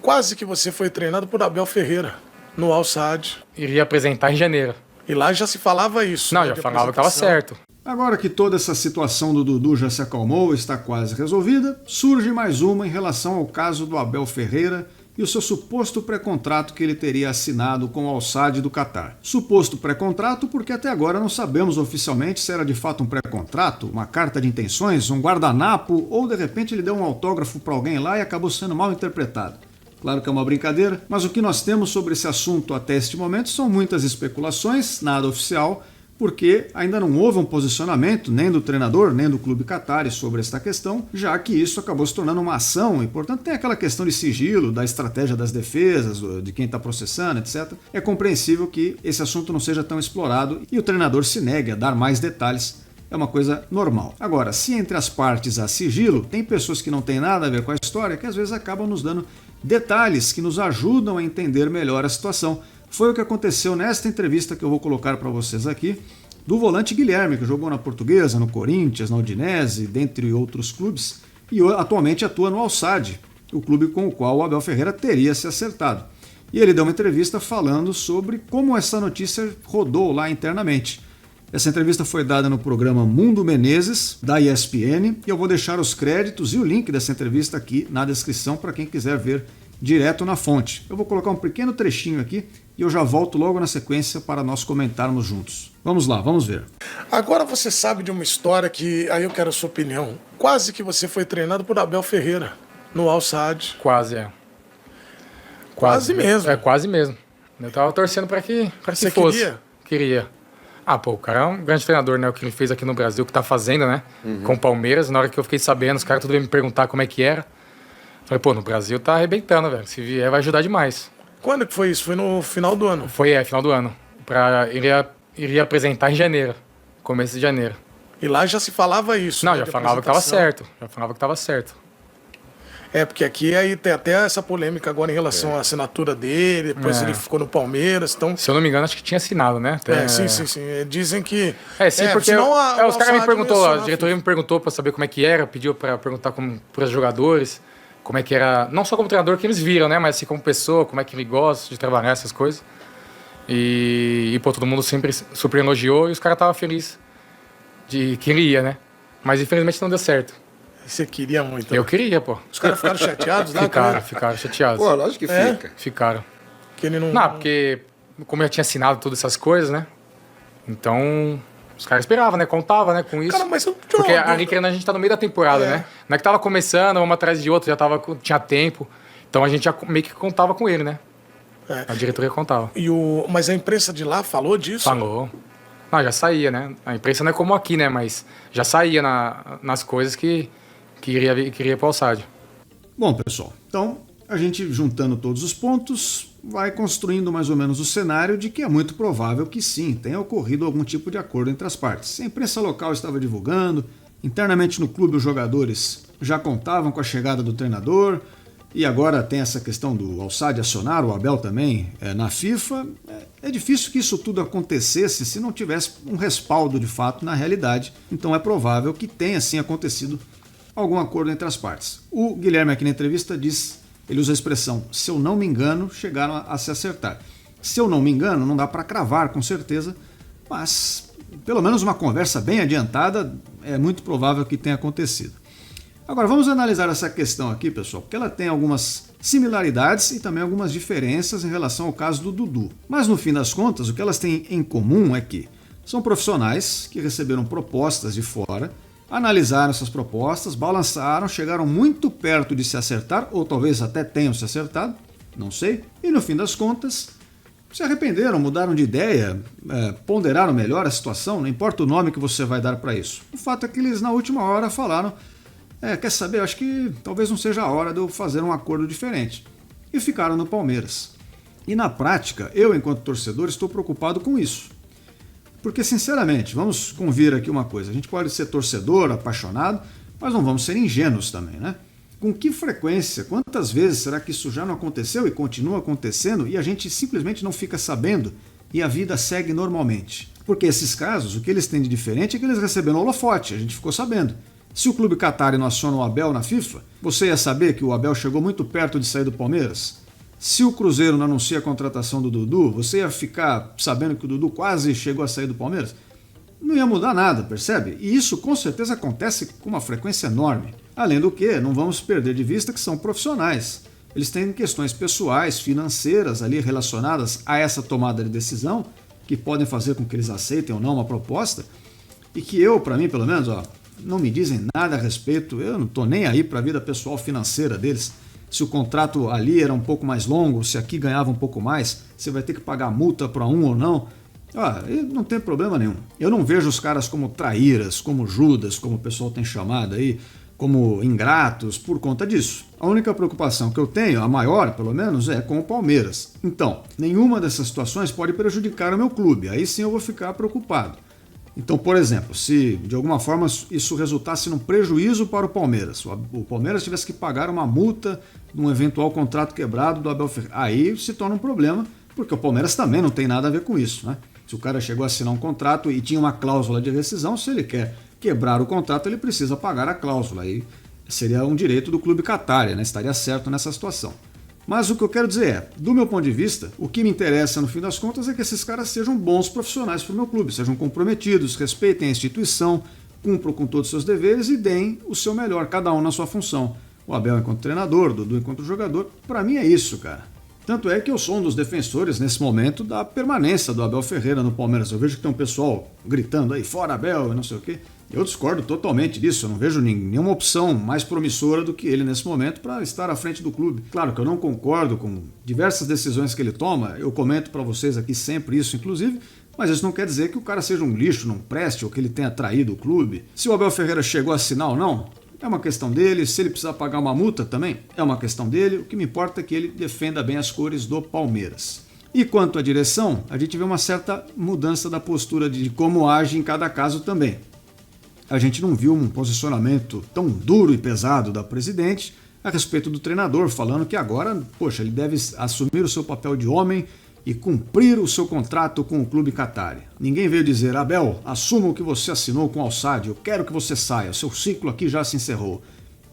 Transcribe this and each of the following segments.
quase que você foi treinado por Abel Ferreira, no Al Sadd. Iria apresentar em janeiro. E lá já se falava isso. Não, já falava que estava certo. Agora que toda essa situação do Dudu já se acalmou, está quase resolvida, surge mais uma em relação ao caso do Abel Ferreira e o seu suposto pré-contrato que ele teria assinado com o Al Sadd do Catar. Suposto pré-contrato porque até agora não sabemos oficialmente se era de fato um pré-contrato, uma carta de intenções, um guardanapo ou de repente ele deu um autógrafo para alguém lá e acabou sendo mal interpretado. Claro que é uma brincadeira, mas o que nós temos sobre esse assunto até este momento são muitas especulações, nada oficial, porque ainda não houve um posicionamento nem do treinador, nem do clube Qatari sobre esta questão, já que isso acabou se tornando uma ação e, portanto, tem aquela questão de sigilo, da estratégia das defesas, de quem está processando, etc. É compreensível que esse assunto não seja tão explorado e o treinador se negue a dar mais detalhes. É uma coisa normal. Agora, se entre as partes há sigilo, tem pessoas que não têm nada a ver com a história que às vezes acabam nos dando detalhes que nos ajudam a entender melhor a situação. Foi o que aconteceu nesta entrevista que eu vou colocar para vocês aqui, do volante Guilherme, que jogou na Portuguesa, no Corinthians, na Udinese, dentre outros clubes, e atualmente atua no Al Sadd, o clube com o qual o Abel Ferreira teria se acertado. E ele deu uma entrevista falando sobre como essa notícia rodou lá internamente. Essa entrevista foi dada no programa Mundo Menezes, da ESPN, e eu vou deixar os créditos e o link dessa entrevista aqui na descrição para quem quiser ver direto na fonte. Eu vou colocar um pequeno trechinho aqui e eu já volto logo na sequência para nós comentarmos juntos. Vamos lá, vamos ver. Agora você sabe de uma história que, aí eu quero a sua opinião, quase que você foi treinado por Abel Ferreira, no Al Sadd. Quase, é. Quase mesmo. É, quase mesmo. Eu tava torcendo para que Você fosse. Queria. Ah, pô, o cara é um grande treinador, né? O que ele fez aqui no Brasil, o que tá fazendo, né? Com o Palmeiras. Na hora que eu fiquei sabendo, os caras tudo veio me perguntar como é que era. Falei, pô, no Brasil tá arrebentando, velho. Se vier, vai ajudar demais. Quando que foi isso? Foi no final do ano? Foi, final do ano. Iria apresentar em janeiro. Começo de janeiro. E lá já se falava isso? Não, né, já de falava que tava apresentação. certo. Já falava que tava certo. É, porque aqui aí tem até essa polêmica agora em relação à assinatura dele, depois ele ficou no Palmeiras, então... Se eu não me engano, acho que tinha assinado, né? Até... Sim. Dizem que... Sim, porque senão os caras me perguntou, a diretoria FIFA. me perguntou para saber como é que era, pediu para perguntar para os jogadores, como é que era, não só como treinador que eles viram, né? Mas assim como pessoa, como é que ele gosta de trabalhar, essas coisas. E pô, todo mundo sempre super elogiou e os caras estavam felizes de que ele ia, né? Mas infelizmente não deu certo. Você queria muito. Eu queria, pô. Os caras ficaram chateados lá? Ficaram chateados. Pô, lógico que fica. Ficaram. Que ele não... Não, porque como eu já tinha assinado todas essas coisas, né? Então, os caras esperavam, né? Contavam, né, com isso. Cara, mas eu porque ali querendo a gente tá no meio da temporada, né? Não é que tava começando, uma atrás de outra, tinha tempo. Então a gente já meio que contava com ele, né? A diretoria contava. Mas a imprensa de lá falou disso? Falou. Não, já saía, né? A imprensa não é como aqui, né? Mas já saía nas coisas que iria para o Al Sadd. Bom, pessoal, então a gente juntando todos os pontos vai construindo mais ou menos o cenário de que é muito provável que sim, tenha ocorrido algum tipo de acordo entre as partes. A imprensa local estava divulgando, internamente no clube os jogadores já contavam com a chegada do treinador e agora tem essa questão do Al Sadd acionar, o Abel também na FIFA. É difícil que isso tudo acontecesse se não tivesse um respaldo de fato na realidade, então é provável que tenha sim acontecido algum acordo entre as partes. O Guilherme aqui na entrevista diz, ele usa a expressão, se eu não me engano, chegaram a se acertar. Se eu não me engano, não dá para cravar com certeza, mas pelo menos uma conversa bem adiantada é muito provável que tenha acontecido. Agora vamos analisar essa questão aqui, pessoal, porque ela tem algumas similaridades e também algumas diferenças em relação ao caso do Dudu. Mas no fim das contas, o que elas têm em comum é que são profissionais que receberam propostas de fora, analisaram essas propostas, balançaram, chegaram muito perto de se acertar, ou talvez até tenham se acertado, não sei, e no fim das contas se arrependeram, mudaram de ideia, ponderaram melhor a situação, não importa o nome que você vai dar para isso. O fato é que eles na última hora falaram, quer saber, eu acho que talvez não seja a hora de eu fazer um acordo diferente. E ficaram no Palmeiras. E na prática, eu enquanto torcedor estou preocupado com isso. Porque, sinceramente, vamos convir aqui uma coisa, a gente pode ser torcedor, apaixonado, mas não vamos ser ingênuos também, né? Com que frequência, quantas vezes será que isso já não aconteceu e continua acontecendo e a gente simplesmente não fica sabendo e a vida segue normalmente? Porque esses casos, o que eles têm de diferente é que eles receberam holofote, a gente ficou sabendo. Se o Clube Qatar não aciona o Abel na FIFA, você ia saber que o Abel chegou muito perto de sair do Palmeiras? Se o Cruzeiro não anuncia a contratação do Dudu, você ia ficar sabendo que o Dudu quase chegou a sair do Palmeiras? Não ia mudar nada, percebe? E isso com certeza acontece com uma frequência enorme. Além do que, não vamos perder de vista que são profissionais. Eles têm questões pessoais, financeiras ali relacionadas a essa tomada de decisão, que podem fazer com que eles aceitem ou não uma proposta, e que para mim pelo menos, não me dizem nada a respeito, eu não estou nem aí para a vida pessoal financeira deles. Se o contrato ali era um pouco mais longo, se aqui ganhava um pouco mais, você vai ter que pagar multa para um ou não. Não tem problema nenhum. Eu não vejo os caras como traíras, como Judas, como o pessoal tem chamado aí, como ingratos por conta disso. A única preocupação que eu tenho, a maior pelo menos, é com o Palmeiras. Então, nenhuma dessas situações pode prejudicar o meu clube, aí sim eu vou ficar preocupado. Então, por exemplo, se de alguma forma isso resultasse num prejuízo para o Palmeiras, o Palmeiras tivesse que pagar uma multa de um eventual contrato quebrado do Abel Ferreira, aí se torna um problema, porque o Palmeiras também não tem nada a ver com isso, né? Se o cara chegou a assinar um contrato e tinha uma cláusula de rescisão, se ele quer quebrar o contrato, ele precisa pagar a cláusula. Aí seria um direito do Clube Qatar, né? Estaria certo nessa situação. Mas o que eu quero dizer é, do meu ponto de vista, o que me interessa no fim das contas é que esses caras sejam bons profissionais para o meu clube, sejam comprometidos, respeitem a instituição, cumpram com todos os seus deveres e deem o seu melhor, cada um na sua função. O Abel enquanto treinador, o Dudu enquanto jogador, para mim é isso, cara. Tanto é que eu sou um dos defensores, nesse momento, da permanência do Abel Ferreira no Palmeiras. Eu vejo que tem um pessoal gritando aí, fora Abel e não sei o quê. Eu discordo totalmente disso, eu não vejo nenhuma opção mais promissora do que ele nesse momento para estar à frente do clube. Claro que eu não concordo com diversas decisões que ele toma, eu comento para vocês aqui sempre isso, inclusive, mas isso não quer dizer que o cara seja um lixo, não preste, ou que ele tenha traído o clube. Se o Abel Ferreira chegou a assinar ou não, é uma questão dele. Se ele precisar pagar uma multa também, é uma questão dele. O que me importa é que ele defenda bem as cores do Palmeiras. E quanto à direção, a gente vê uma certa mudança da postura de como age em cada caso também. A gente não viu um posicionamento tão duro e pesado da presidente a respeito do treinador, falando que agora, ele deve assumir o seu papel de homem e cumprir o seu contrato com o Clube Qatar. Ninguém veio dizer, Abel, assuma o que você assinou com o Al-Sadd, eu quero que você saia, seu ciclo aqui já se encerrou.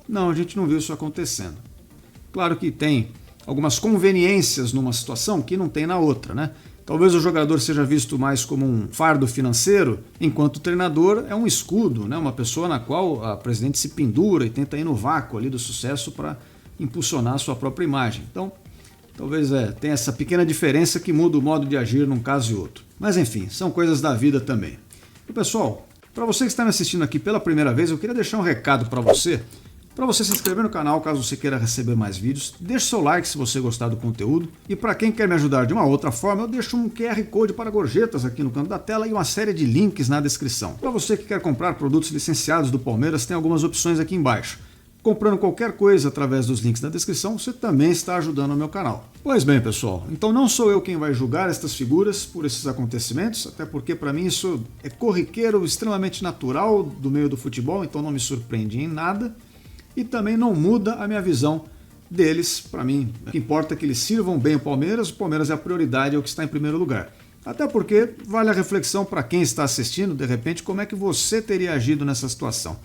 Não, a gente não viu isso acontecendo. Claro que tem algumas conveniências numa situação que não tem na outra, né? Talvez o jogador seja visto mais como um fardo financeiro, enquanto o treinador é um escudo, né? Uma pessoa na qual a presidente se pendura e tenta ir no vácuo ali do sucesso para impulsionar a sua própria imagem. Então, talvez tenha essa pequena diferença que muda o modo de agir num caso e outro. Mas enfim, são coisas da vida também. E pessoal, para você que está me assistindo aqui pela primeira vez, eu queria deixar um recado para você se inscrever no canal caso você queira receber mais vídeos, deixe seu like se você gostar do conteúdo, e para quem quer me ajudar de uma outra forma, eu deixo um QR Code para gorjetas aqui no canto da tela e uma série de links na descrição. Para você que quer comprar produtos licenciados do Palmeiras, tem algumas opções aqui embaixo. Comprando qualquer coisa através dos links da descrição, você também está ajudando o meu canal. Pois bem, pessoal, então não sou eu quem vai julgar estas figuras por esses acontecimentos, até porque para mim isso é corriqueiro, extremamente natural do meio do futebol, então não me surpreende em nada. E também não muda a minha visão deles, para mim. O que importa é que eles sirvam bem o Palmeiras é a prioridade, é o que está em primeiro lugar. Até porque vale a reflexão para quem está assistindo, de repente, como é que você teria agido nessa situação.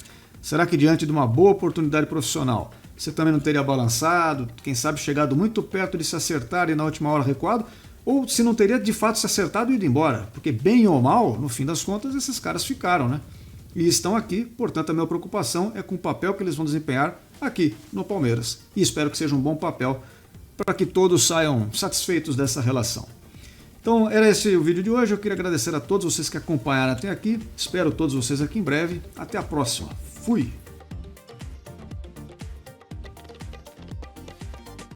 Será que diante de uma boa oportunidade profissional, você também não teria balançado, quem sabe chegado muito perto de se acertar e na última hora recuado? Ou se não teria de fato se acertado e ido embora? Porque bem ou mal, no fim das contas, esses caras ficaram, né? E estão aqui, portanto a minha preocupação é com o papel que eles vão desempenhar aqui no Palmeiras. E espero que seja um bom papel para que todos saiam satisfeitos dessa relação. Então era esse o vídeo de hoje, eu queria agradecer a todos vocês que acompanharam até aqui, espero todos vocês aqui em breve, até a próxima, fui!